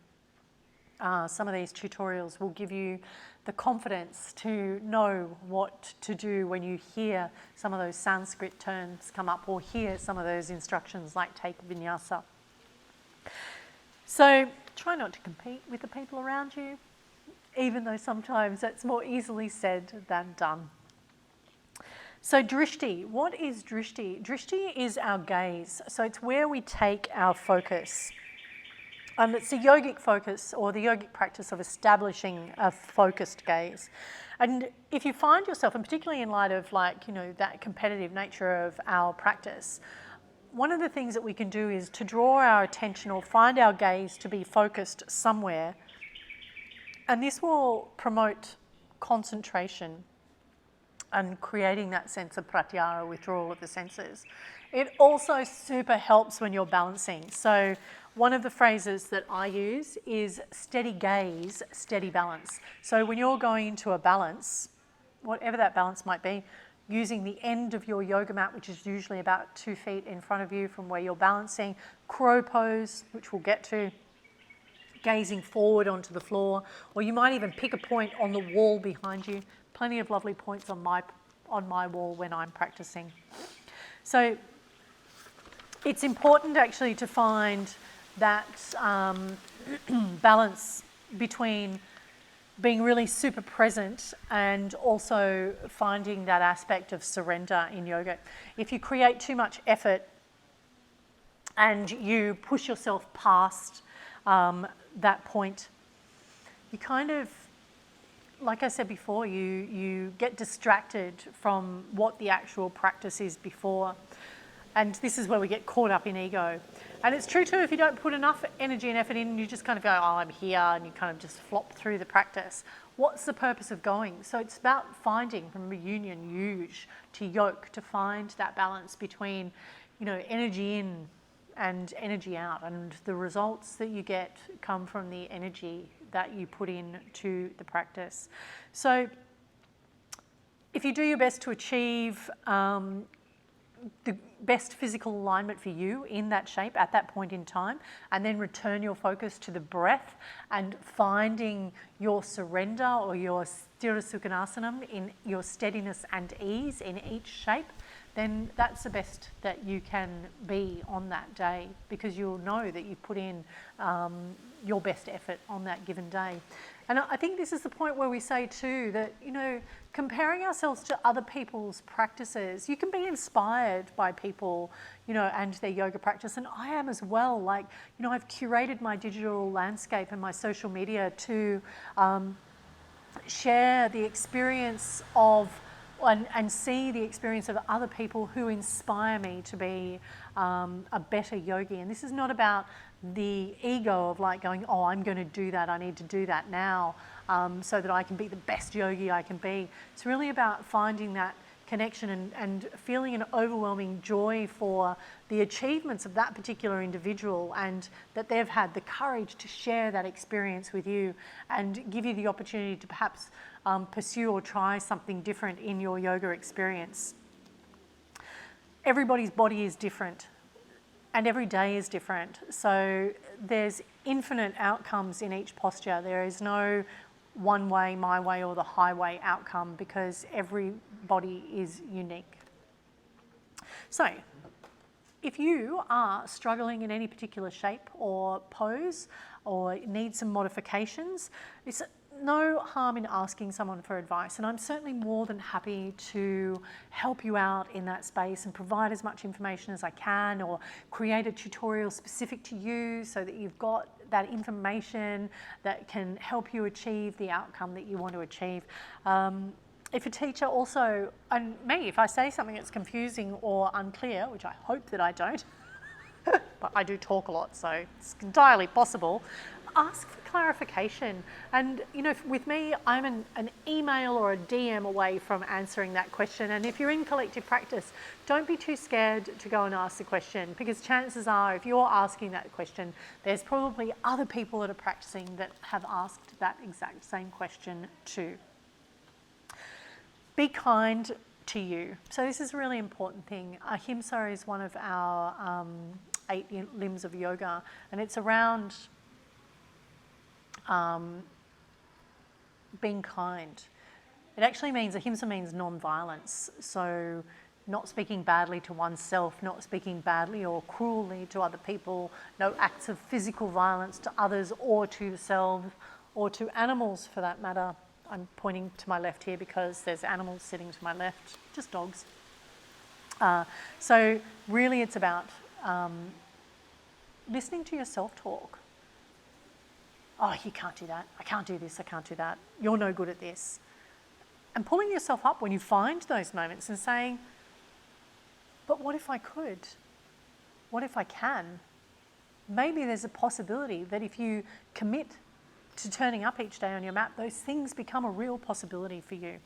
Speaker 1: some of these tutorials will give you the confidence to know what to do when you hear some of those Sanskrit terms come up, or hear some of those instructions like take vinyasa. So try not to compete with the people around you, even though sometimes that's more easily said than done. So Drishti, what is Drishti? Drishti is our gaze. So it's where we take our focus. It's the yogic focus, or the yogic practice of establishing a focused gaze. And if you find yourself, and particularly in light of that competitive nature of our practice, one of the things that we can do is to draw our attention or find our gaze to be focused somewhere. And this will promote concentration and creating that sense of pratyahara, withdrawal of the senses. It also super helps when you're balancing. So one of the phrases that I use is steady gaze, steady balance. So when you're going into a balance, whatever that balance might be, using the end of your yoga mat, which is usually about 2 feet in front of you from where you're balancing, crow pose, which we'll get to, gazing forward onto the floor, or you might even pick a point on the wall behind you. Plenty of lovely points on my wall when I'm practicing. So it's important actually to find that balance between being really super present and also finding that aspect of surrender in yoga. If you create too much effort and you push yourself past that point, you kind of, like I said before, you get distracted from what the actual practice is before. And this is where we get caught up in ego. And it's true too, if you don't put enough energy and effort in, you just kind of go, oh, I'm here, and you kind of just flop through the practice. What's the purpose of going? So it's about finding, from reunion, yuge, to yoke, to find that balance between, energy in and energy out. And the results that you get come from the energy that you put in to the practice. So if you do your best to achieve the best physical alignment for you in that shape at that point in time, and then return your focus to the breath and finding your surrender or your sthira sukhanasanam in your steadiness and ease in each shape, then that's the best that you can be on that day, because you'll know that you put in your best effort on that given day. And I think this is the point where we say too that, comparing ourselves to other people's practices, you can be inspired by people, and their yoga practice. And I am as well. Like, I've curated my digital landscape and my social media to share the experience of and see the experience of other people who inspire me to be a better yogi. And this is not about the ego of like going, oh, I'm going to do that, I need to do that now so that I can be the best yogi I can be. It's really about finding that connection and feeling an overwhelming joy for the achievements of that particular individual, and that they've had the courage to share that experience with you and give you the opportunity to perhaps pursue or try something different in your yoga experience. Everybody's body is different and every day is different. So there's infinite outcomes in each posture. There is no one way, my way, or the highway outcome, because every body is unique. So if you are struggling in any particular shape or pose or need some modifications, it's no harm in asking someone for advice, and I'm certainly more than happy to help you out in that space and provide as much information as I can, or create a tutorial specific to you so that you've got that information that can help you achieve the outcome that you want to achieve. If a teacher also, and me, if I say something that's confusing or unclear, which I hope that I don't, but I do talk a lot, so it's entirely possible, ask for clarification. And with me, I'm an email or a DM away from answering that question. And if you're in collective practice, don't be too scared to go and ask the question, because chances are, if you're asking that question, there's probably other people that are practicing that have asked that exact same question too. Be kind to you. So this is a really important thing. Ahimsa is one of our 8 limbs of yoga, and it's around being kind. It actually means, ahimsa means non-violence. So not speaking badly to oneself, not speaking badly or cruelly to other people, no acts of physical violence to others or to yourself or to animals for that matter. I'm pointing to my left here because there's animals sitting to my left, just dogs. So really it's about listening to your self-talk. Oh, you can't do that. I can't do this. I can't do that. You're no good at this. And pulling yourself up when you find those moments and saying, but what if I could? What if I can? Maybe there's a possibility that if you commit to turning up each day on your mat, those things become a real possibility for you.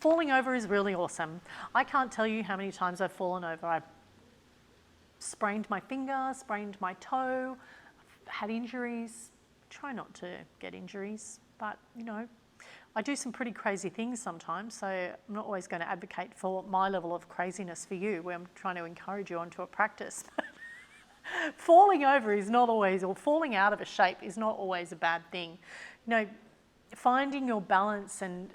Speaker 1: Falling over is really awesome. I can't tell you how many times I've fallen over. I've sprained my finger, sprained my toe, had injuries. Try not to get injuries, but I do some pretty crazy things sometimes, so I'm not always going to advocate for my level of craziness for you, where I'm trying to encourage you onto a practice. Falling over is not always, or falling out of a shape is not always a bad thing. Finding your balance and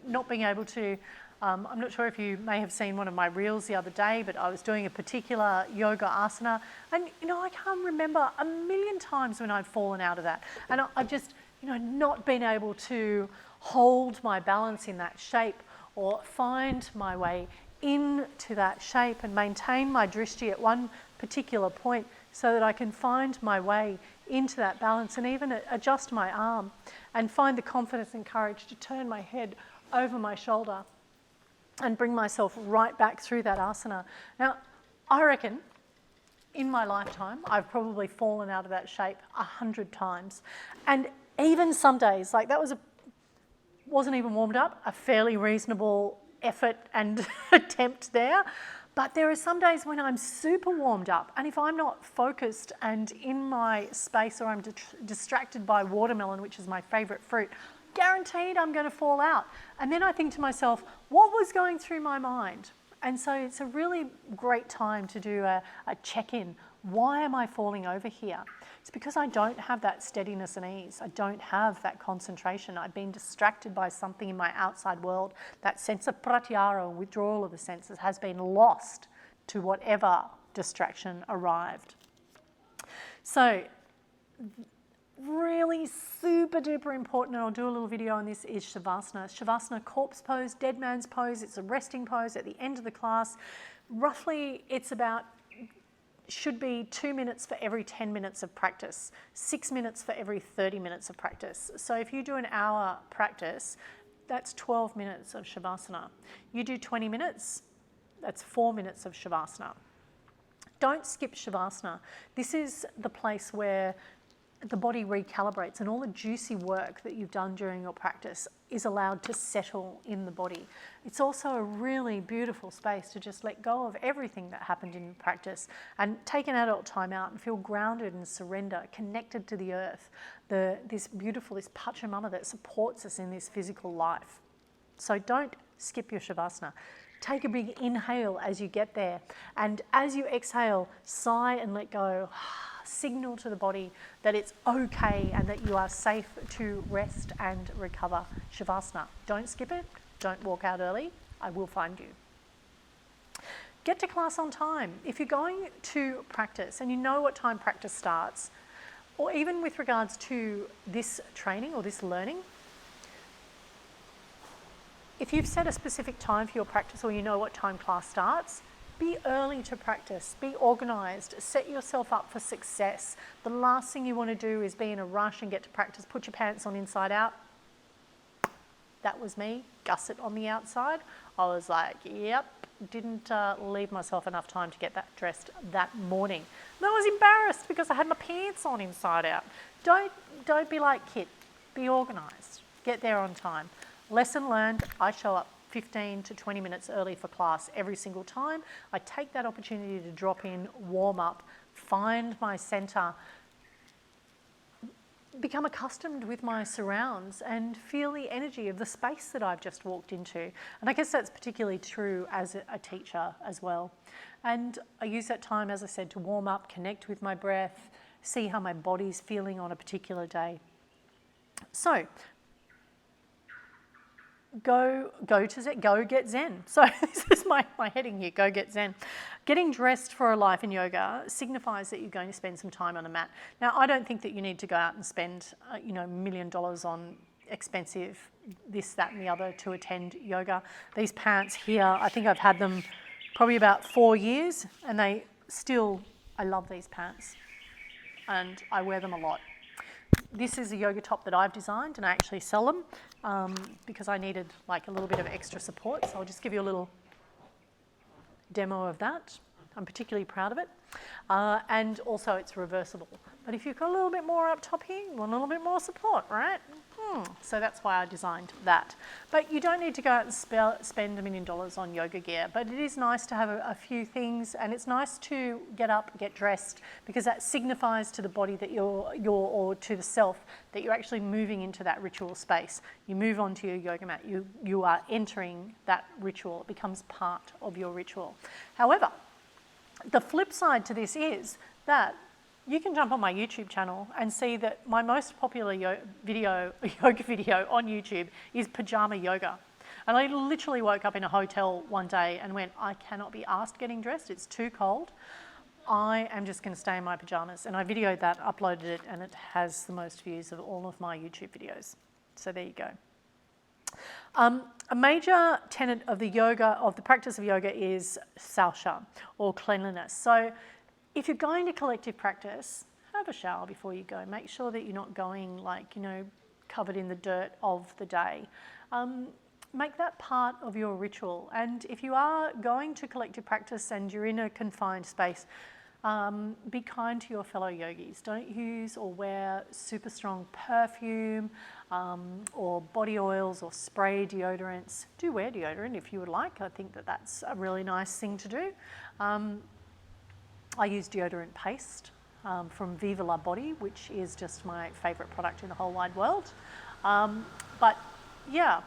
Speaker 1: not being able to I'm not sure if you may have seen one of my reels the other day, but I was doing a particular yoga asana, and I can't remember a million times when I'd fallen out of that, and I've just not been able to hold my balance in that shape or find my way into that shape and maintain my drishti at one particular point so that I can find my way into that balance and even adjust my arm and find the confidence and courage to turn my head over my shoulder and bring myself right back through that asana. Now, I reckon in my lifetime, I've probably fallen out of that shape 100 times. And even some days, like that wasn't even warmed up, a fairly reasonable effort and attempt there. But there are some days when I'm super warmed up, and if I'm not focused and in my space, or I'm distracted by watermelon, which is my favourite fruit, guaranteed I'm going to fall out. And then I think to myself, what was going through my mind? And so it's a really great time to do a check-in. Why am I falling over here? It's because I don't have that steadiness and ease. I don't have that concentration. I've been distracted by something in my outside world. That sense of pratyahara, withdrawal of the senses, has been lost to whatever distraction arrived. So, really super duper important, and I'll do a little video on this, is Savasana. Savasana, corpse pose, dead man's pose. It's a resting pose at the end of the class. Roughly, should be 2 minutes for every 10 minutes of practice, 6 minutes for every 30 minutes of practice. So if you do an hour practice, that's 12 minutes of Shavasana. You do 20 minutes, that's 4 minutes of Shavasana. Don't skip Shavasana. This is the place where the body recalibrates and all the juicy work that you've done during your practice is allowed to settle in the body. It's also a really beautiful space to just let go of everything that happened in practice and take an adult time out and feel grounded and surrender, connected to the earth, this Pachamama that supports us in this physical life. So don't skip your Shavasana. Take a big inhale as you get there, and as you exhale, sigh and let go. Signal to the body that it's okay and that you are safe to rest and recover. Shavasana. Don't skip it. Don't walk out early. I will find you. Get to class on time. If you're going to practice and you know what time practice starts, or even with regards to this training or this learning, if you've set a specific time for your practice or you know what time class starts, be early to practice, be organised, set yourself up for success. The last thing you want to do is be in a rush and get to practice, put your pants on inside out. That was me, gusset on the outside. I was like, yep, didn't leave myself enough time to get that dressed that morning. And I was embarrassed because I had my pants on inside out. Don't be like Kit, be organised, get there on time. Lesson learned, I show up 15 to 20 minutes early for class every single time. I take that opportunity to drop in, warm up, find my centre, become accustomed with my surrounds and feel the energy of the space that I've just walked into. And I guess that's particularly true as a teacher as well. And I use that time, as I said, to warm up, connect with my breath, see how my body's feeling on a particular day. So, go get Zen. So this is my heading here, go get Zen. Getting dressed for a life in yoga signifies that you're going to spend some time on a mat. Now, I don't think that you need to go out and spend $1 million on expensive this, that and the other to attend yoga. These pants here, I think I've had them probably about 4 years, and I love these pants and I wear them a lot. This is a yoga top that I've designed and I actually sell them because I needed like a little bit of extra support. So I'll just give you a little demo of that. I'm particularly proud of it. And also it's reversible. But if you've got a little bit more up top here, you want a little bit more support, right? So that's why I designed that. But you don't need to go out and spend $1 million on yoga gear. But it is nice to have a few things, and it's nice to get up, get dressed, because that signifies to the body that or to the self that you're actually moving into that ritual space. You move onto your yoga mat. You are entering that ritual. It becomes part of your ritual. However, the flip side to this is that you can jump on my YouTube channel and see that my most popular yoga video on YouTube is pajama yoga. And I literally woke up in a hotel one day and went, I cannot be asked getting dressed, it's too cold. I am just going to stay in my pajamas. And I videoed that, uploaded it, and it has the most views of all of my YouTube videos. So there you go. A major tenet of the practice of yoga is Sousha, or cleanliness. So if you're going to collective practice, have a shower before you go. Make sure that you're not going covered in the dirt of the day. Make that part of your ritual. And if you are going to collective practice and you're in a confined space, be kind to your fellow yogis. Don't use or wear super strong perfume or body oils or spray deodorants. Do wear deodorant if you would like. I think that that's a really nice thing to do. I use deodorant paste from Viva La Body, which is just my favourite product in the whole wide world. But yeah,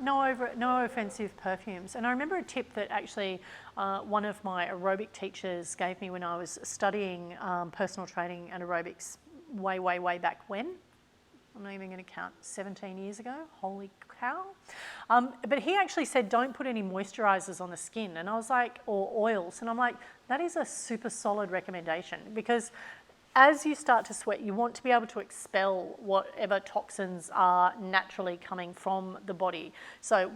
Speaker 1: no offensive perfumes. And I remember a tip that actually one of my aerobic teachers gave me when I was studying personal training and aerobics way back when. I'm not even going to count, 17 years ago. Holy cow. But he actually said, don't put any moisturizers on the skin. And I was like, or oils. And I'm like, that is a super solid recommendation, because as you start to sweat, you want to be able to expel whatever toxins are naturally coming from the body. So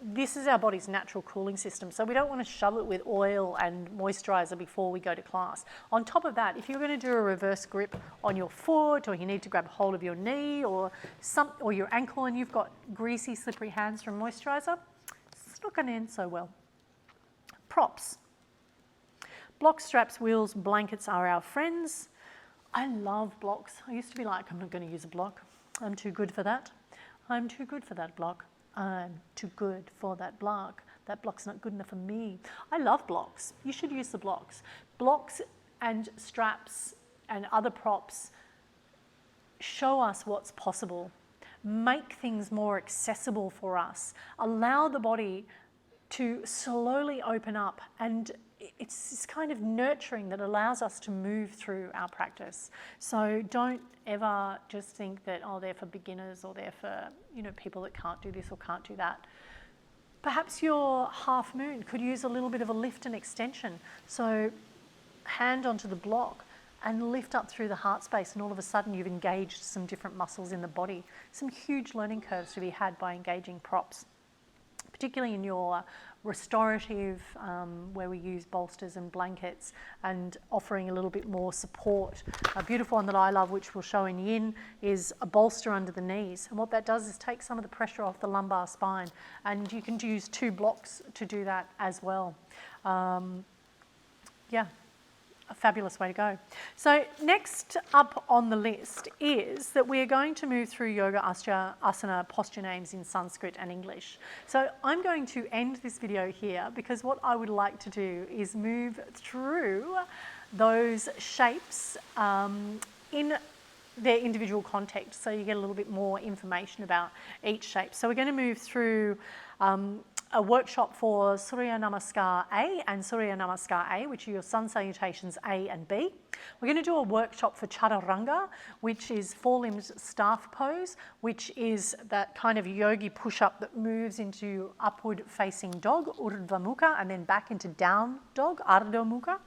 Speaker 1: this is our body's natural cooling system. So we don't want to shove it with oil and moisturizer before we go to class. On top of that, if you're going to do a reverse grip on your foot, or you need to grab hold of your knee or your ankle, and you've got greasy, slippery hands from moisturizer, it's not going to end so well. Props. Blocks, straps, wheels, blankets are our friends. I love blocks. I used to be like, I'm not going to use a block. I'm too good for that. I'm too good for that block. I'm too good for that block. That block's not good enough for me. I love blocks. You should use the blocks. Blocks and straps and other props show us what's possible. Make things more accessible for us. Allow the body to slowly open up, and it's this kind of nurturing that allows us to move through our practice. So don't ever just think that, oh, they're for beginners, or they're for, people that can't do this or can't do that. Perhaps your half moon could use a little bit of a lift and extension. So hand onto the block and lift up through the heart space, and all of a sudden you've engaged some different muscles in the body. Some huge learning curves to be had by engaging props, particularly in your restorative, where we use bolsters and blankets, and offering a little bit more support. A beautiful one that I love, which we'll show in yin, is a bolster under the knees. And what that does is take some of the pressure off the lumbar spine. And you can use 2 blocks to do that as well. Yeah. A fabulous way to go. So next up on the list is that we are going to move through yoga asana posture names in Sanskrit and English. So I'm going to end this video here, because what I would like to do is move through those shapes in their individual context, so you get a little bit more information about each shape. So we're going to move through a workshop for Surya Namaskar A and Surya Namaskar A, which are your sun salutations A and B. We're going to do a workshop for Chaturanga, which is 4-limbed staff pose, which is that kind of yogi push-up that moves into upward facing dog, Urdhva Mukha, and then back into down dog, Ardha Mukha.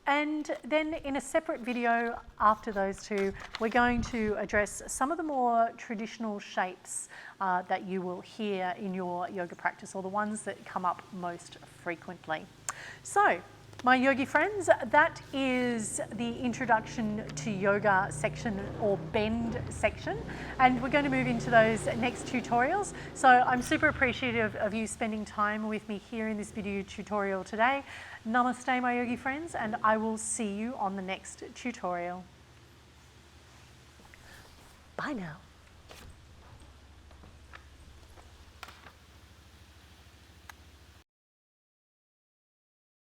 Speaker 1: And then in a separate video after those two, we're going to address some of the more traditional shapes that you will hear in your yoga practice, or the ones that come up most frequently. So, my yogi friends, that is the introduction to yoga section, or bend section, and we're going to move into those next tutorials. So I'm super appreciative of you spending time with me here in this video tutorial today. Namaste, my yogi friends, and I will see you on the next tutorial. Bye now.